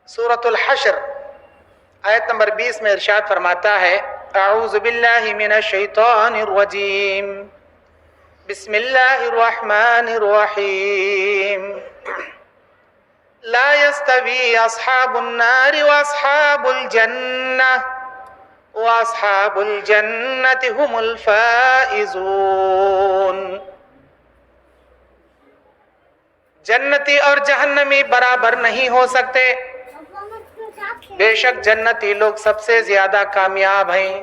سورۃ الحشر آیت نمبر 20 میں ارشاد فرماتا ہے اعوذ باللہ من الشیطان الرجیم بسم اللہ الرحمن الرحیم لا يستوی اصحاب النار واصحاب الجنہ واصحاب الجنۃ هم الفائزون۔ جنتی اور جہنمی برابر نہیں ہو سکتے، بے شک جنتی لوگ سب سے زیادہ کامیاب ہیں۔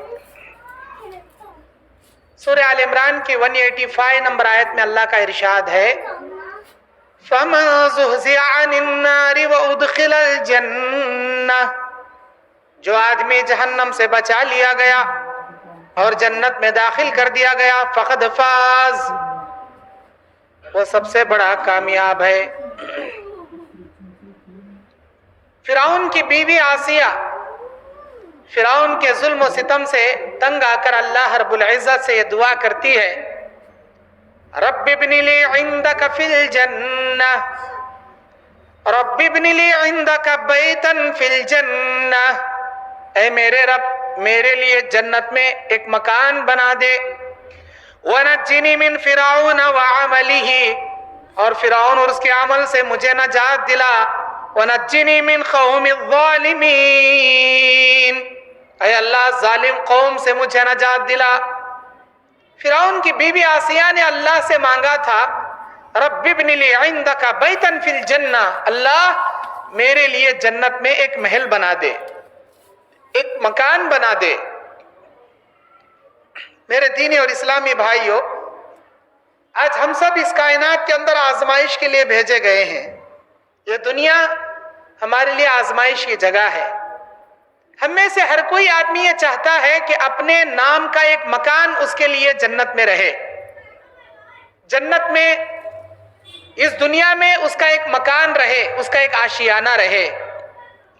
سورہ آل عمران کی 185 نمبر آیت میں اللہ کا ارشاد ہے فَمَن زُحْزِحَ عَنِ النَّارِ وَأُدْخِلَ الْجَنَّةَ، جو آدمی جہنم سے بچا لیا گیا اور جنت میں داخل کر دیا گیا فقد فاز، وہ سب سے بڑا کامیاب ہے۔ فرعون کی بیوی آسیہ فرعون کے ظلم و ستم سے تنگ آ کر اللہ رب العزت سے یہ دعا کرتی ہے رب ابن لی عندک فی الجنہ، رب ابن لی عندک بیتا فی الجنہ، اے میرے رب میرے لیے جنت میں ایک مکان بنا دے، وَنَجِّنِي مِن فِرْعَوْنَ وَعَمَلِهِ، اور فرعون اور اس کے عمل سے مجھے نجات دلا، وَنَجِّنِي مِن قَوْمِ الظَّالِمِينَ، اے اللہ ظالم قوم سے مجھے نجات دلا۔ فرعون کی بیوی آسیہ نے اللہ سے مانگا تھا رب ابن لی عندک بیتا فی الجنہ، اللہ میرے لیے جنت میں ایک محل بنا دے، ایک مکان بنا دے۔ میرے دینی اور اسلامی بھائیوں، آج ہم سب اس کائنات کے اندر آزمائش کے لیے بھیجے گئے ہیں۔ یہ دنیا ہمارے لیے آزمائش کی جگہ ہے۔ ہم میں سے ہر کوئی آدمی یہ چاہتا ہے کہ اپنے نام کا ایک مکان اس کے لیے جنت میں رہے، جنت میں اس دنیا میں اس کا ایک مکان رہے، اس کا ایک آشیانہ رہے۔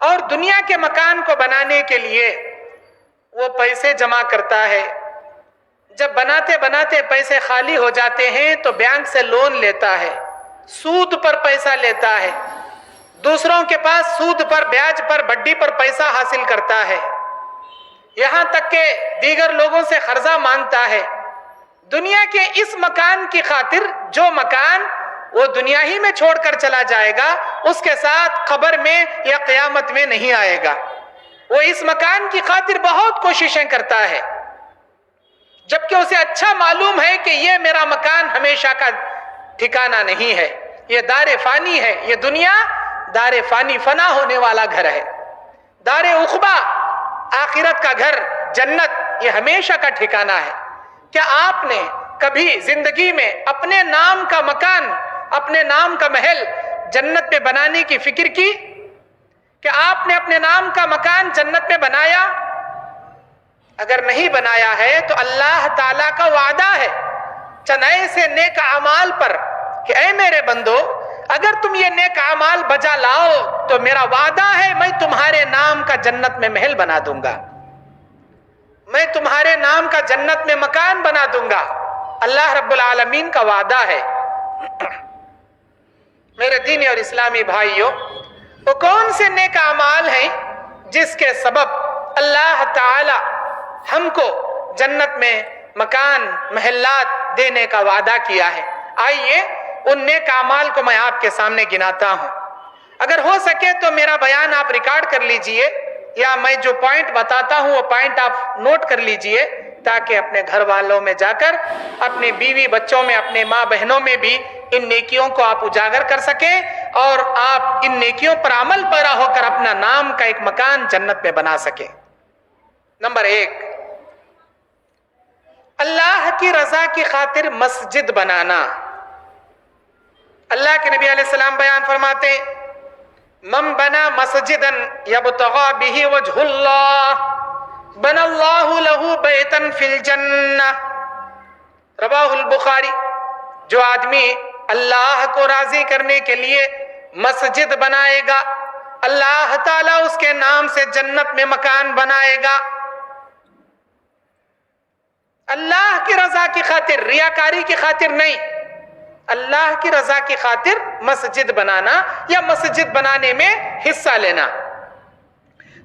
اور دنیا کے مکان کو بنانے کے لیے وہ پیسے جمع کرتا ہے، جب بناتے بناتے پیسے خالی ہو جاتے ہیں تو بینک سے لون لیتا ہے، سود پر پیسہ لیتا ہے، دوسروں کے پاس سود پر بیاج پر بڈی پر پیسہ حاصل کرتا ہے، یہاں تک کہ دیگر لوگوں سے قرضہ مانگتا ہے، دنیا کے اس مکان کی خاطر جو مکان وہ دنیا ہی میں چھوڑ کر چلا جائے گا، اس کے ساتھ قبر میں یا قیامت میں نہیں آئے گا۔ وہ اس مکان کی خاطر بہت کوششیں کرتا ہے، جبکہ اسے اچھا معلوم ہے کہ یہ میرا مکان ہمیشہ کا ٹھکانہ نہیں ہے، یہ دار فانی ہے، یہ دنیا دار فانی فنا ہونے والا گھر ہے۔ دار عقبہ آخرت کا گھر جنت یہ ہمیشہ کا ٹھکانہ ہے۔ کیا آپ نے کبھی زندگی میں اپنے نام کا مکان، اپنے نام کا محل جنت میں بنانے کی فکر کی؟ کہ آپ نے اپنے نام کا مکان جنت میں بنایا؟ اگر نہیں بنایا ہے تو اللہ تعالیٰ کا وعدہ ہے چند ایسے نیک اعمال پر کہ اے میرے بندو اگر تم یہ نیک اعمال بجا لاؤ تو میرا وعدہ ہے میں تمہارے نام کا جنت میں محل بنا دوں گا، میں تمہارے نام کا جنت میں مکان بنا دوں گا۔ اللہ رب العالمین کا وعدہ ہے۔ میرے دینی اور اسلامی بھائیوں، وہ کون سے نیک اعمال ہیں جس کے سبب اللہ تعالی ہم کو جنت میں مکان محلات دینے کا وعدہ کیا ہے؟ آئیے ان نیک اعمال کو میں آپ کے سامنے گناتا ہوں۔ اگر ہو سکے تو میرا بیان آپ ریکارڈ کر لیجئے، یا میں جو پوائنٹ بتاتا ہوں وہ پوائنٹ آپ نوٹ کر لیجئے، تاکہ اپنے گھر والوں میں جا کر، اپنی بیوی بچوں میں، اپنے ماں بہنوں میں بھی ان نیکیوں کو آپ اجاگر کر سکیں اور آپ ان نیکیوں پر عمل پیرا ہو کر اپنا نام کا ایک مکان جنت میں بنا سکیں۔ نمبر 1، اللہ کی رضا کی خاطر مسجد بنانا۔ اللہ کے نبی علیہ السلام بیان فرماتے من بنا مسجدا یبتغی بہ وجہ اللہ بنى اللہ لہ بیتا فی الجنہ، رواہ البخاری۔ جو آدمی اللہ کو راضی کرنے کے لیے مسجد بنائے گا، اللہ تعالیٰ اس کے نام سے جنت میں مکان بنائے گا۔ اللہ کی رضا کی خاطر، ریاکاری کی خاطر نہیں، اللہ کی رضا کی خاطر مسجد بنانا یا مسجد بنانے میں حصہ لینا۔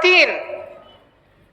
3,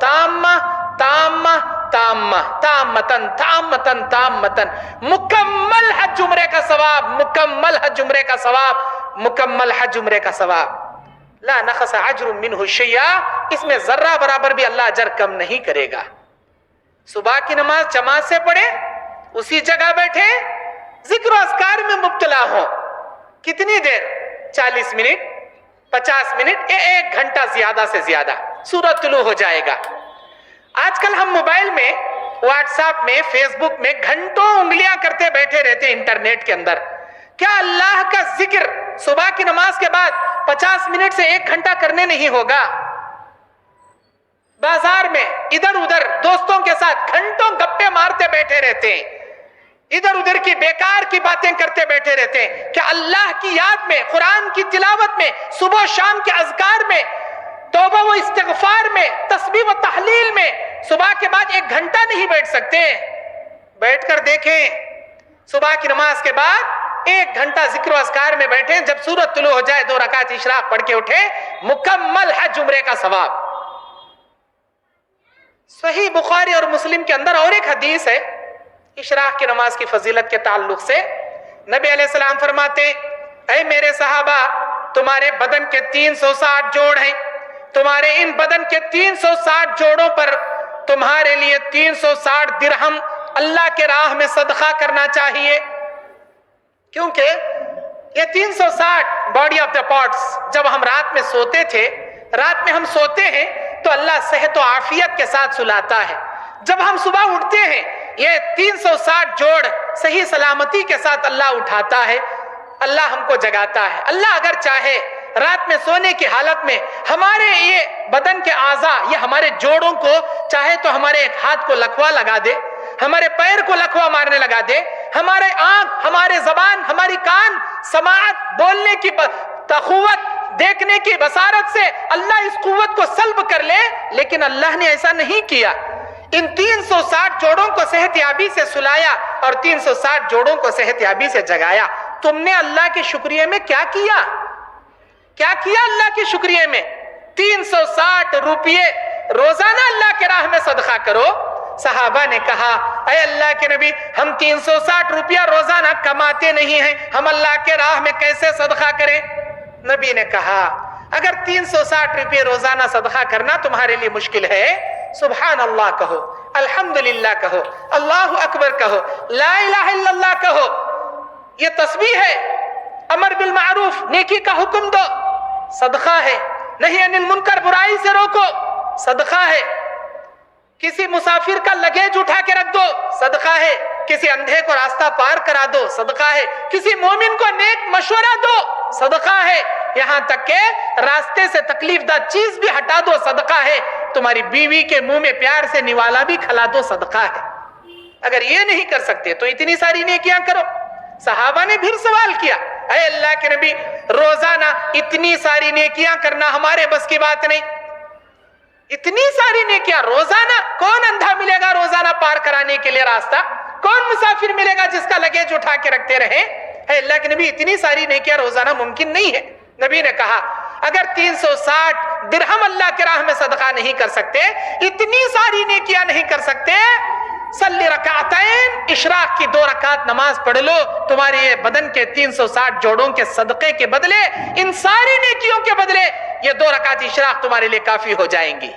تامہ تامہ تامہ تامتن تامتن تامتن، مکمل حج عمرے کا ثواب، مکمل حج عمرے کا ثواب، مکمل حج عمرے کا ثواب، لا نقص اجر منہ شیئا، اس میں ذرہ برابر بھی اللہ اجر کم نہیں کرے گا۔ صبح کی نماز جماعت سے پڑھے، اسی جگہ بیٹھے، ذکر و اذکار میں مبتلا ہو، کتنی دیر؟ 40 منٹ، 50 منٹ، 1 گھنٹہ زیادہ سے زیادہ، سورج طلوع ہو جائے گا۔ آج کل ہم موبائل میں، واٹس ایپ میں، فیس بک میں گھنٹوں انگلیاں کرتے بیٹھے رہتے ہیں انٹرنیٹ کے اندر۔ کیا اللہ کا ذکر صبح کی نماز کے بعد 50 منٹ سے 1 گھنٹہ کرنے نہیں ہوگا؟ بازار میں ادھر ادھر دوستوں کے ساتھ گھنٹوں گپے مارتے بیٹھے رہتے ہیں، ادھر ادھر کی بیکار کی باتیں کرتے بیٹھے رہتے ہیں۔ کیا اللہ کی یاد میں، قرآن کی تلاوت میں، صبح و شام کے اذکار میں، توبہ و استغفار میں، تسبیح و تحلیل میں صبح کے بعد 1 گھنٹہ نہیں بیٹھ سکتے؟ بیٹھ کر دیکھیں، صبح کی نماز کے بعد 1 گھنٹہ ذکر و اذکار میں بیٹھیں، جب سورج طلوع ہو جائے 2 رکعت اشراق پڑھ کے اٹھے، مکمل حج عمرے کا ثواب۔ صحیح بخاری اور مسلم کے اندر اور ایک حدیث ہے اشراق کی نماز کی فضیلت کے تعلق سے، نبی علیہ السلام فرماتے، اے میرے صحابہ، تمہارے بدن کے 360 جوڑ ہیں، تمہارے ان بدن کے 360 جوڑوں پر تمہارے لیے 360 درہم اللہ کے راہ میں صدقہ کرنا چاہیے، کیونکہ یہ 360 باڈی آف دا پارٹس، جب ہم رات میں سوتے تھے، رات میں ہم سوتے ہیں تو اللہ صحت و عافیت کے ساتھ سلاتا ہے، جب ہم صبح اٹھتے ہیں یہ 360 جوڑ صحیح سلامتی کے ساتھ اللہ اٹھاتا ہے، اللہ ہم کو جگاتا ہے۔ اللہ اگر چاہے رات میں سونے کی حالت میں ہمارے یہ بدن کے اعضاء، یہ ہمارے جوڑوں کو چاہے تو ہمارے ایک ہاتھ کو لکوا لگا دے، ہمارے پیر کو لکوا مارنے لگا دے، ہمارے آنکھ، ہمارے زبان، ہماری کان، سماعت، بولنے کی قوت، دیکھنے کی بصارت سے اللہ اس قوت کو سلب کر لے، لیکن اللہ نے ایسا نہیں کیا۔ ان 360 جوڑوں کو صحت یابی سے سلایا اور 360 جوڑوں کو صحت یابی سے جگایا۔ تم نے اللہ کے شکریہ میں کیا کیا؟ کیا کیا اللہ کے شکریہ میں؟ 360 روپیے روزانہ اللہ کے راہ میں صدقہ کرو۔ صحابہ نے کہا، اے اللہ کے نبی، ہم 360 روپیہ روزانہ کماتے نہیں ہیں، ہم اللہ کے راہ میں کیسے صدقہ کریں؟ نبی نے کہا، اگر 360 روپیے روزانہ صدقہ کرنا تمہارے لیے مشکل ہے، سبحان اللہ کہو، الحمدللہ کہو، اللہ اکبر کہو، لا الہ الا اللہ کہو، یہ تسبیح ہے، امر بالمعروف، نیکی کا حکم دو، صدقہ ہے، نہی عن المنکر، برائی سے روکو، صدقہ ہے، کسی مسافر کا لگیج اٹھا کے رکھ دو، صدقہ ہے، کسی اندھے کو راستہ پار کرا دو، صدقہ ہے، کسی مومن کو نیک مشورہ دو، صدقہ ہے، یہاں تک کہ راستے سے تکلیف دہ چیز بھی ہٹا دو، صدقہ ہے، تمہاری بیوی کے منہ میں پیار سے نوالا بھی کھلا دو، صدقہ ہے۔ اگر یہ نہیں کر سکتے تو اتنی ساری نیکیاں کرو۔ صحابہ نے پھر سوال کیا، اے اللہ کے نبی، روزانہ اتنی ساری نیکیاں کرنا ہمارے بس کی بات نہیں، اتنی ساری نیکیاں روزانہ، کون اندھا ملے گا روزانہ پار کرانے کے لیے راستہ؟ کون مسافر ملے گا جس کا لگیج اٹھا کے رکھتے رہے؟ اے اللہ کے نبی، اتنی ساری نیکیاں روزانہ ممکن نہیں ہے۔ نبی نے کہا، اگر 360 درہم اللہ کے راہ میں صدقہ نہیں کر سکتے، اتنی ساری نیکیاں نہیں کر سکتے، صلی رکعتین، اشراق کی 2 رکعت نماز پڑھ لو، تمہارے یہ بدن کے 360 جوڑوں کے صدقے کے بدلے، ان ساری نیکیوں کے بدلے یہ 2 رکعت اشراق تمہارے لیے کافی ہو جائیں گی۔